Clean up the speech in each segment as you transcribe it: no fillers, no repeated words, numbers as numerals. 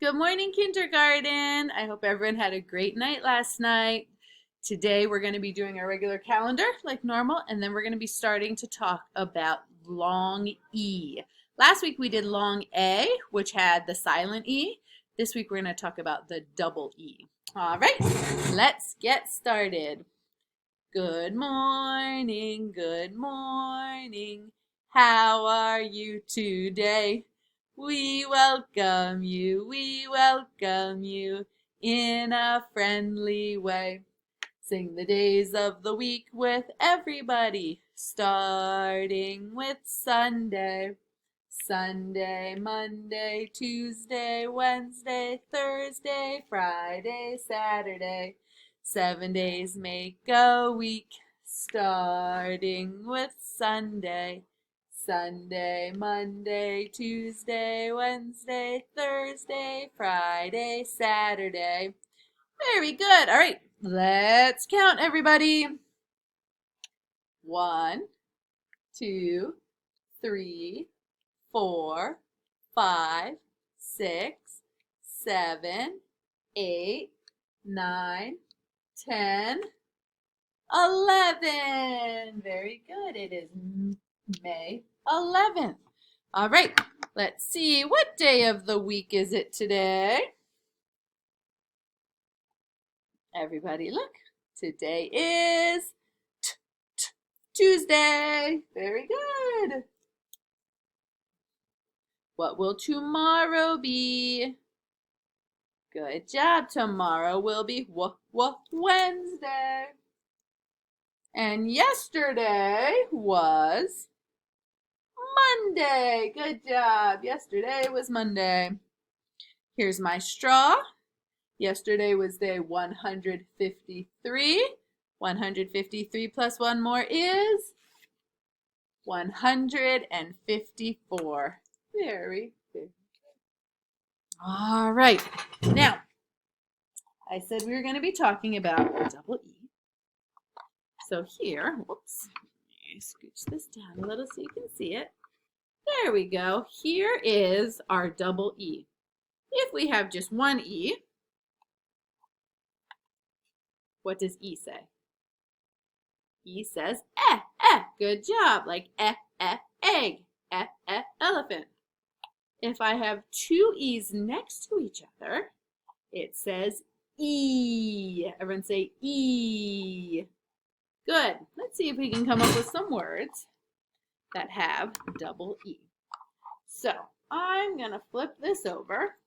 Good morning, kindergarten. I hope everyone had a great night last night. Today we're going to be doing our regular calendar like normal, and then we're going to be starting to talk about long E. Last week we did long A, which had the silent E. This week we're going to talk about the double E. All right, let's get started. Good morning, good morning. How are you today? We welcome you in a friendly way. Sing the days of the week with everybody, starting with Sunday. Sunday, Monday, Tuesday, Wednesday, Thursday, Friday, Saturday. 7 days make a week, starting with Sunday. Sunday, Monday, Tuesday, Wednesday, Thursday, Friday, Saturday. Very good. All right, let's count, everybody. 1, 2, 3, 4, 5, 6, 7, 8, 9, 10, 11. Very good. It is May 11th. All right, let's see. What day of the week is it today? Everybody look. Today is Tuesday. Very good. What will tomorrow be? Good job. Tomorrow will be Wednesday. And yesterday was Monday. Good job. Yesterday was Monday. Here's my straw. Yesterday was day 153. 153 plus one more is 154. Very good. All right. Now, I said we were going to be talking about double E. So here, whoops, scooch this down a little so you can see it. There we go. Here is our double E. If we have just one E, what does E say? E says eh, eh. Good job. Like egg, elephant. If I have two E's next to each other, it says E. Everyone say E. Good. Let's see if we can come up with some words that have double E. So I'm going to flip this over.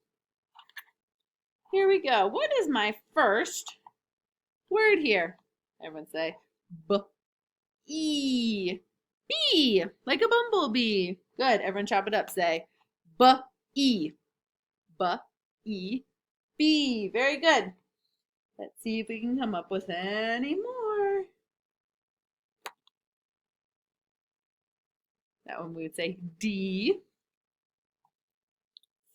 Here we go. What is my first word here? Everyone say B-E. Bee, like a bumblebee. Good. Everyone chop it up. Say B-E. B-E. Bee. Very good. Let's see if we can come up with any more. That one we would say D.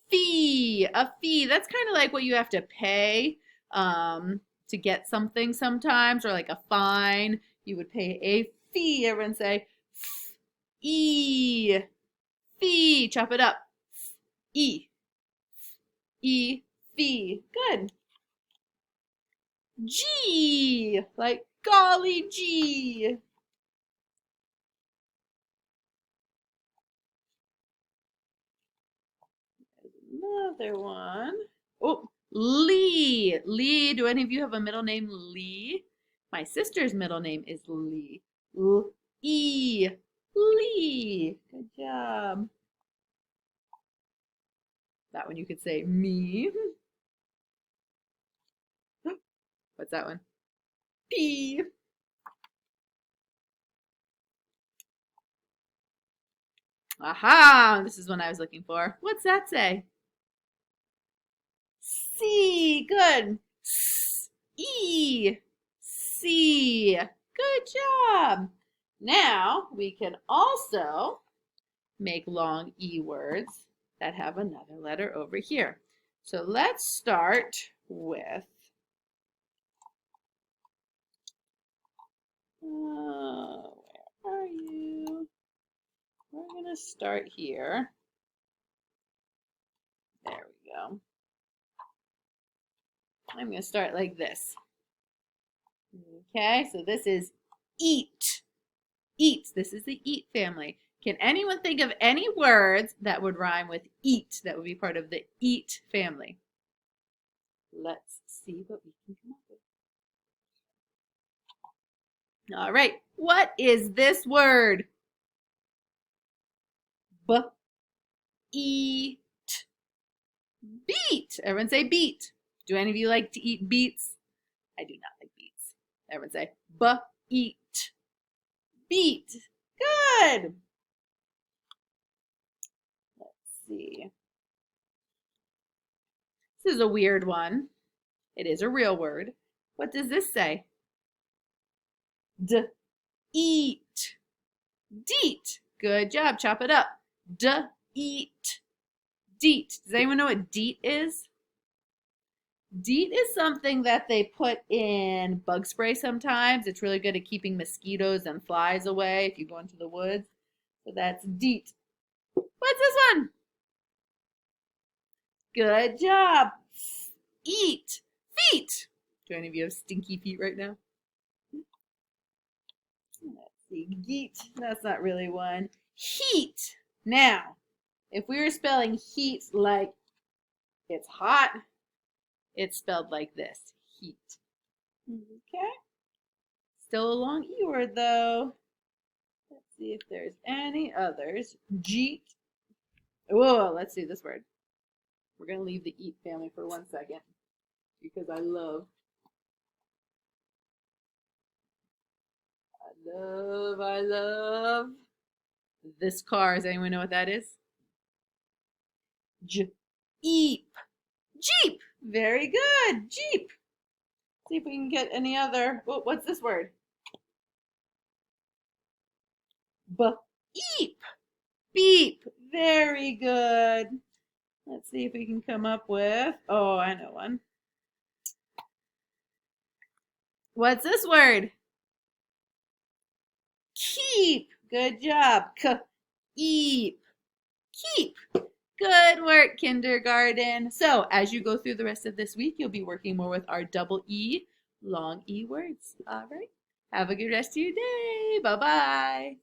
Fee. A fee. That's kind of like what you have to pay to get something sometimes, or like a fine. You would pay a fee. Everyone say E. Fee. Chop it up. E. E. Fee. Good. G. Like golly gee. Another one. Oh, Lee. Lee. Do any of you have a middle name Lee? My sister's middle name is Lee. E. Lee. Good job. That one you could say me. What's that one? P. Aha! This is one I was looking for. What's that say? C. Good. E. C. Good job. Now we can also make long E words that have another letter over here. So let's start with where are you? We're going to start here. There we go. I'm going to start like this. Okay, so this is eat. Eat. This is the eat family. Can anyone think of any words that would rhyme with eat that would be part of the eat family? Let's see what we can come up with. All right, what is this word? Eat. Beet. Everyone say beet. Do any of you like to eat beets? I do not like beets. Everyone say eat. Beet. Good. Let's see. This is a weird one. It is a real word. What does this say? Eat. Deet. Good job. Chop it up. Eat. Deet. Does anyone know what deet is? Deet is something that they put in bug spray sometimes. It's really good at keeping mosquitoes and flies away if you go into the woods. So that's deet. What's this one? Good job. Eat. Feet. Do any of you have stinky feet right now? Let's see. Geet. That's not really one. Heat. Now, if we were spelling heat like it's hot, it's spelled like this. Heat. Okay. Still a long E word though. Let's see if there's any others. Jeet. Oh, let's see this word. We're going to leave the eat family for 1 second because I love this car. Does anyone know what that is? Jeep. Jeep. Very good. Jeep. See if we can get any other. What's this word? Beep. Beep. Very good. Let's see if we can come up with. Oh, I know one. What's this word? Keep. Good job. Keep. Keep. Good work, kindergarten. So as you go through the rest of this week, you'll be working more with our double E, long E words. All right. Have a good rest of your day. Bye-bye.